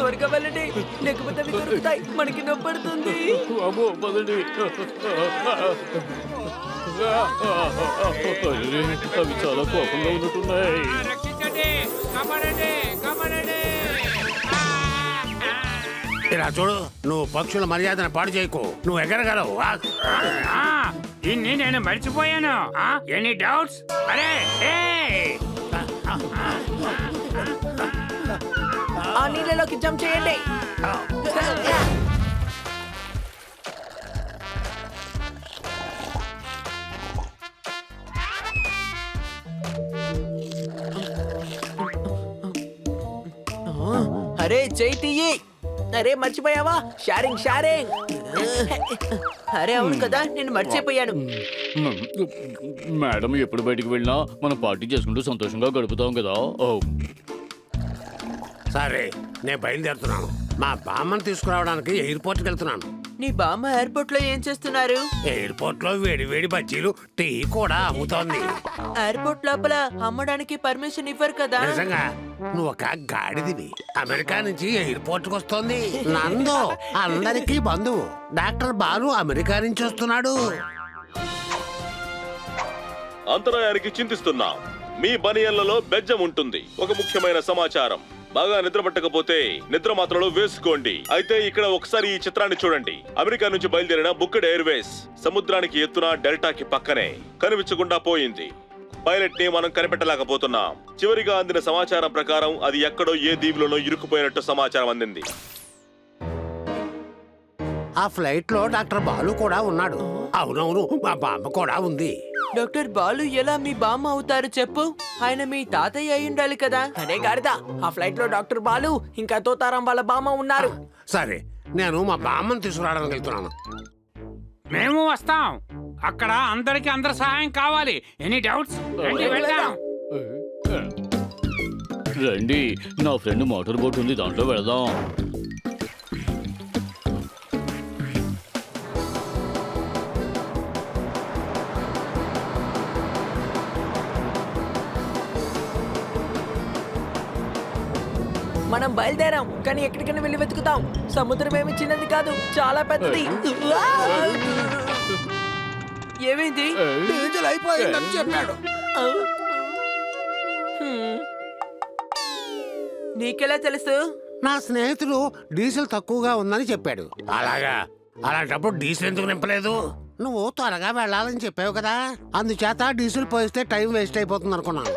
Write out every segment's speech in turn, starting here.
త్వరగా వెళ్ళండి, లేకపోతే అవి దొరుకుతాయి, మనకి నొప్పడుతుంది. అమ్మో పదండి. అవి చాలా కోపంగా ఉన్నట్టున్నాయి. ఇలా చూడు, నువ్వు పక్షుల మర్యాదను పాడు చేయకు. నువ్వు ఎగరగలవు. దీన్ని నేను మర్చిపోయాను. Any doubts? అరే ఆ నీళ్ళలోకి జంప్ చేయండి. అరే చేయి తీయి. అరే మర్చిపోయావా? షారింగ్ షారింగ్. అరే అవును కదా, నేను మర్చిపోయాను. మేడం ఎప్పుడు బయటికి వెళ్ళినా మనం పార్టీ చేసుకుంటూ సంతోషంగా గడుపుతాం కదా. సరే, నేను బయలుదేరుతున్నాను. మా బామ్మని తీసుకురావడానికి ఎయిర్పోర్ట్కి వెళ్తున్నాను. నీ బామ్మ ఎయిర్పోర్ట్ లో ఏం చేస్తున్నారు? ఎయిర్పోర్ట్ లో వేడి వేడి బజ్జీలు, టీ కూడా అమ్ముతోంది. ఎయిర్పోర్ట్ లోపల అమ్మడానికి పర్మిషన్ ఇవ్వరు కదా. నిజంగా నువ్వు ఒక గాడిదివి. అమెరికా నుంచి ఎయిర్పోర్ట్ కు వస్తోంది నందు, అందరికీ బంధువు. డాక్టర్ బాలు అమెరికా నుంచి వస్తున్నాడు. అంతరాయానికి చింతిస్తున్నాం. మీ బనియన్లలో బెజ్జం ఉంటుంది. ఒక ముఖ్యమైన సమాచారం, బాగా నిద్ర పట్టకపోతే నిద్ర మాత్రలు వేసుకోండి. అయితే ఇక్కడ ఒకసారి ఈ చిత్రాన్ని చూడండి. అమెరికా నుంచి బయలుదేరిన బుక్డ్ ఎయిర్వేస్ సముద్రానికి ఎత్తున డెల్టాకి పక్కనే కనిపించకుండా పోయింది. పైలట్ ని మనం కనిపెట్టలేకపోతున్నాం. చివరిగా అందిన సమాచారం ప్రకారం అది ఎక్కడో ఏ దీవులోనో ఇరుక్కుపోయినట్టు సమాచారం అందింది. ఆ ఫ్లైట్ లో డాక్టర్ బాలు కూడా ఉన్నాడు. అవునవును, మా బామ్మ కూడా ఉంది. డాక్టర్ బాలు ఎలా మీ బామ్మ అవుతారు చెప్పు? ఆయన మీ తాతయ్య అయి ఉండాలి కదా. అనే గాడిదా, ఆ ఫ్లైట్ లో డాక్టర్ బాలు ఇంకా తోతారాం వాళ్ళ బామ్మ ఉన్నారు. సరే, నేను మా బామ్మని తీసుకురావడానికి వెళ్తున్నాను. మేము వస్తాం. అక్కడ అందరికి అందరి సహాయం కావాలి. Any doubts? వెళ్దాం. రండి, నా ఫ్రెండ్ మోటార్ బోట్ ఉంది, దాంట్లో వెళదాం. మనం బయలుదేరాం, కానీ ఎక్కడికైనా వెళ్ళి వెతుకుతాం. సముద్రం ఏమి చిన్నది కాదు, చాలా పెద్దది. ఏమైంది? డీజిల్ అయిపోయిందని చెప్పాడు. నీకెలా తెలుసు? నా స్నేహితుడు డీజిల్ తక్కువగా ఉందని చెప్పాడు. అలాగా? అలాంటప్పుడు డీజిల్ ఎందుకు నింపలేదు? నువ్వు త్వరగా వెళ్ళాలని చెప్పావు కదా, అందుచేత డీజిల్ పోయిస్తే టైం వేస్ట్ అయిపోతుంది అనుకున్నాను.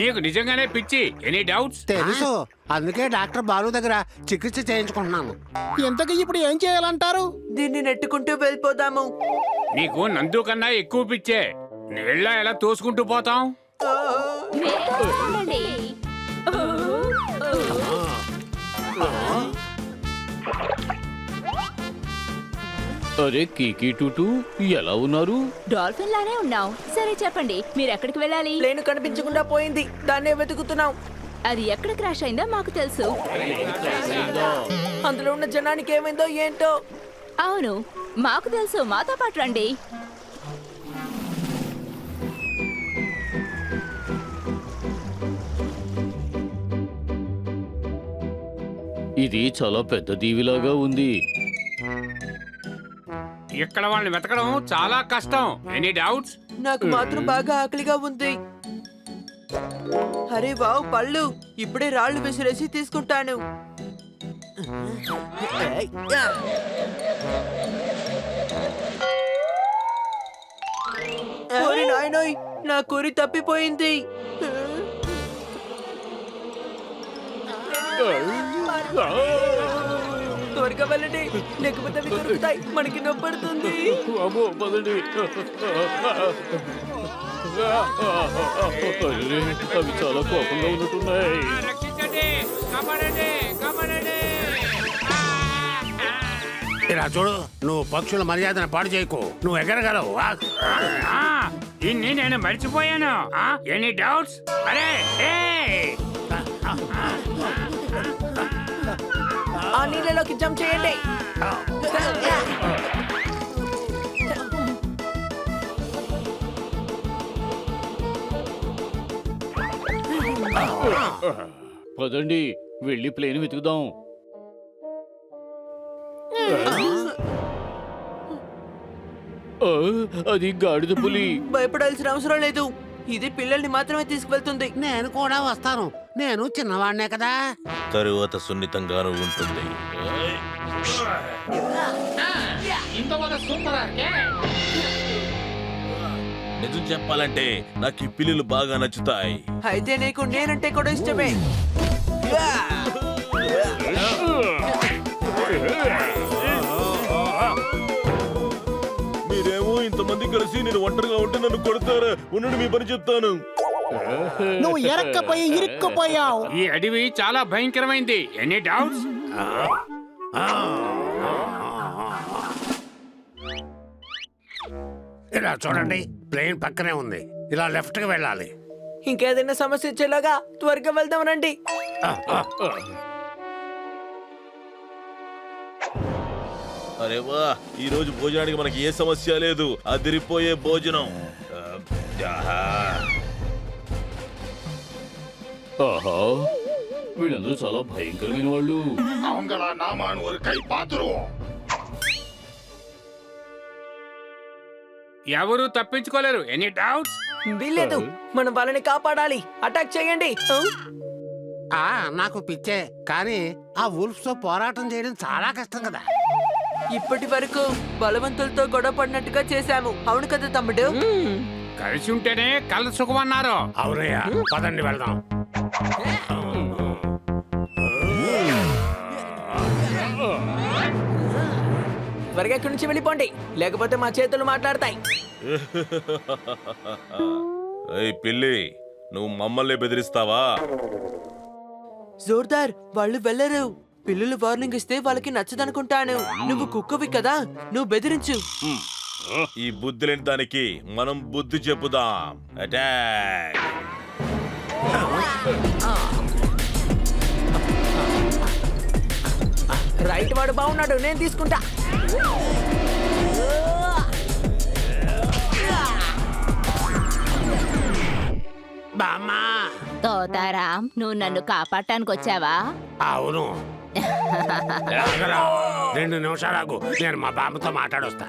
నీకు నిజంగానే పిచ్చి. Any doubts? తెలుసు, అందుకే డాక్టర్ బాలు దగ్గర చికిత్స చేయించుకుంటున్నాను. ఇంతకీ ఇప్పుడు ఏం చేయాలంటారు? దీన్ని నెట్టుకుంటూ వెళ్ళిపోదాము. నీకు నందు కన్నా ఎక్కువ పిచ్చే. నీళ్ళ ఎలా తోసుకుంటూ పోతాం? అరే కీకీ టూటు, ఎలా ఉన్నారు? డాల్ఫిన్ లానే ఉన్నావు. సరే చెప్పండి, మీరు ఎక్కడికి వెళ్ళాలి? ప్లేన్ కనిపించకుండా పోయింది, దాన్నే వెతుకుతున్నాం. అది ఎక్కడ క్రాష్ అయిందో మాకు తెలుసు. అందులో ఉన్న జనానికి ఏమైందో ఏంటో. అవును, మాకు తెలుసు. మాతో పాటు రండి. ఇది చాలా పెద్ద దీవిలాగా ఉంది. ఇక్కడ వాళ్ళని వెతకడం చాలా కష్టం. Any doubts? నాకు మాత్రం బాగా ఆకలిగా ఉంది. అరే వావ్, పళ్ళు! ఇప్పుడే రాళ్ళు విసిరేసి తీసుకుంటాను. ఓరి నాయనోయ్, నా కూరి తప్పిపోయింది. త్వరగా వెళ్ళండి, లేకపోతే అవి దొరుకుతాయి, మనకి నొప్పడుతుంది. అమ్మో పదండి. అవి చాలా కోపంగా ఉన్నట్టున్నాయి. ఇలా చూడు, నువ్వు పక్షుల మర్యాదను పాడు చేయకు. నువ్వు ఎగరగలవు. దీన్ని నేను మర్చిపోయాను. Any doubts? అరే ఆ నీళ్ళలోకి జంప్ చేయండి. పదండి, వెళ్ళి ప్లేన్ వెతుకుదాం. ఆ, అది గాడిద పులి. భయపడాల్సిన అవసరం లేదు, ఇది పిల్లల్ని మాత్రమే తీసుకువెళ్తుంది. నేను కూడా వస్తాను, నేను చిన్నవాడినే కదా. తరువాత సున్నితంగాను ఉంటుంది. నిజం చెప్పాలంటే నాకు ఈ పిల్లులు బాగా నచ్చుతాయి. అయితే నీకు నేనంటే కూడా ఇష్టమే. యా! మీరేమో ఇంతమంది కలిసి నేను ఒంటరిగా ఉంటే నన్ను కొడతారా? ఉండండి, మీ పని చెప్తాను. నువ్వు ఎరక్కపోయి ఇరుక్కుపోయావు. ఈ అడవి చాలా భయంకరమైంది. Any doubts? ఇలా చూడండి, ప్లేన్ పక్కనే ఉంది. ఇలా లెఫ్ట్ కి వెళ్ళాలి. ఇంకేదైనా సమస్య వచ్చేలాగా త్వరగా వెళ్దాం రండి. అరే వా, ఈ రోజు భోజనానికి మనకి ఏ సమస్య లేదు. అదిరిపోయే భోజనం. ఆహా. ఆహా, వీళ్ళందరూ చాలా భయంకరమైన వాళ్ళు. ఎవరు తప్పించుకోలేరు. Any doubts? వీల్లేదు, మనం వాళ్ళని కాపాడాలి. అటాక్ చేయండి. నాకు పిచ్చే, కానీ ఆ wolves తో పోరాటం చేయడం చాలా కష్టం కదా. ఇప్పటి వరకు బలవంతులతో గొడవ పడినట్టుగా చేశాము. అవును కదా తమ్ముడు? కలిసి ఉంటేనే కల సుఖమన్నారు. అవునయ్యా, పదండి వెళ్దాం. త్వరగా ఇక్కడి నుంచి వెళ్ళిపోండి, లేకపోతే మా చేతులు మాట్లాడతాయి. ఏయ్ పిల్లి, నువ్వు మమ్మల్ని బెదిరిస్తావా? జోర్దార్, వాళ్ళు వెళ్ళరు. పిల్లలు వార్నింగ్ ఇస్తే వాళ్ళకి నచ్చదనుకుంటాను. నువ్వు కుక్కవి కదా, నువ్వు బెదిరించు. ఈ బుద్ధి లేని దానికి మనం బుద్ధి చెప్పుదాం. అటాక్! రైట్, వాడు బాగున్నాడు, నేను తీసుకుంటా. బామ్మా. తోతారాం, నువ్వు నన్ను కాపాడటానికి వచ్చావా? అవును. ఆగరా, 2 నిమిషాలు ఆగు, నేను మా బామ్మతో మాట్లాడొస్తా.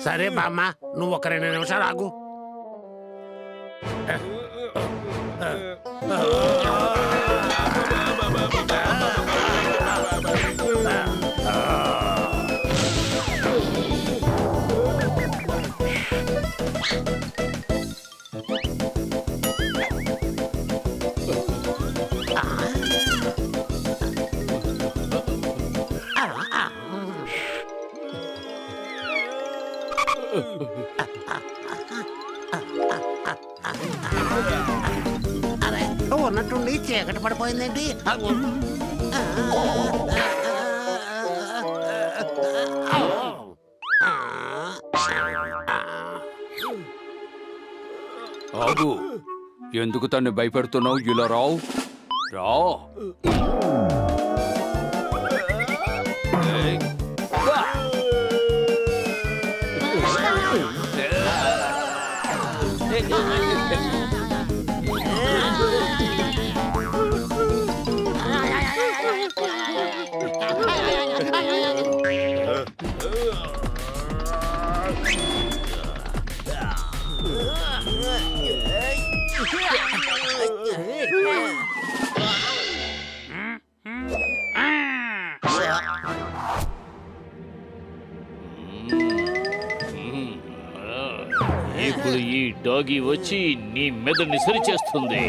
సరే బామ్మ, నువ్వు ఒక 2 నిమిషాలు ఆగు. అరే, ఉన్నట్టుండి చీకటి పడిపోయిందేంటి? ఆగు, ఎందుకు తన్ని భయపెడుతున్నావు? ఇలా రావు, రా. ఇప్పుడు ఈ డాగి వచ్చి నీ మెదడుని సరి చేస్తుంది.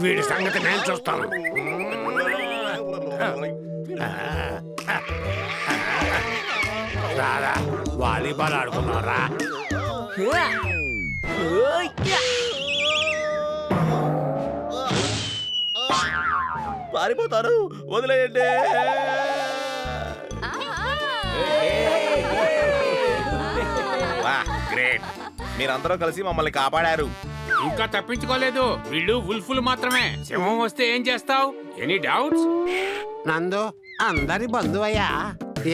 వీడి సంగతి నేను చూస్తాను. రారా, వాలీబాల్ ఆడుకున్నారా? పారిపోతారు, వదిలేయండి. గ్రేట్, మీరందరూ కలిసి మమ్మల్ని కాపాడారు. ఇంకా తప్పించుకోలేదు. వీళ్ళు ఉల్ఫులు మాత్రమే. సింహం వస్తే ఏం చేస్తావు? Any doubts? నందు అందరి బంధువయ్యా.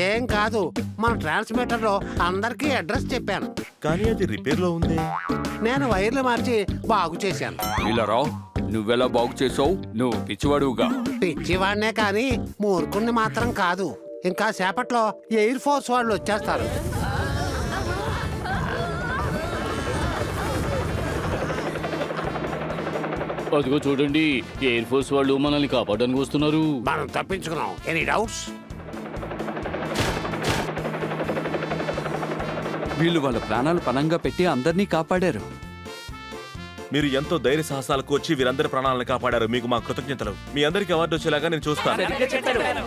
ఏం కాదు, మన ట్రాన్స్మిటర్ లో అందరికీ అడ్రస్ చెప్పాను. కానీ అది రిపేర్ లో ఉంది. నేను వైర్లు మార్చి బాగు చేశాను. ఇలా రా, నువ్వెలా బాగు చేసావు? నువ్వు పిచ్చివాడుగా. పిచ్చివాడినే కానీ మూర్ఖుణ్ణి మాత్రం కాదు. ఇంకా సేపట్లో ఎయిర్ ఫోర్స్ వాళ్ళు వచ్చేస్తారు. అదిగో చూడండి, ఎయిర్ ఫోర్స్ వాళ్ళు మనల్ని కాపాడడానికి వస్తున్నారు. మనం తప్పించుకున్నాం. Any doubts? వీళ్ళు వాళ్ళ ప్రాణాలు పణంగా పెట్టి అందరినీ కాపాడారు. మీరు ఎంతో ధైర్య సాహసాలకు వచ్చి వీరందరి ప్రాణాలను కాపాడారు. మీకు మా కృతజ్ఞతలు. మీ అందరికి అవార్డు వచ్చేలాగా నేను చూస్తాను. సరిగ్గా చెప్పారు.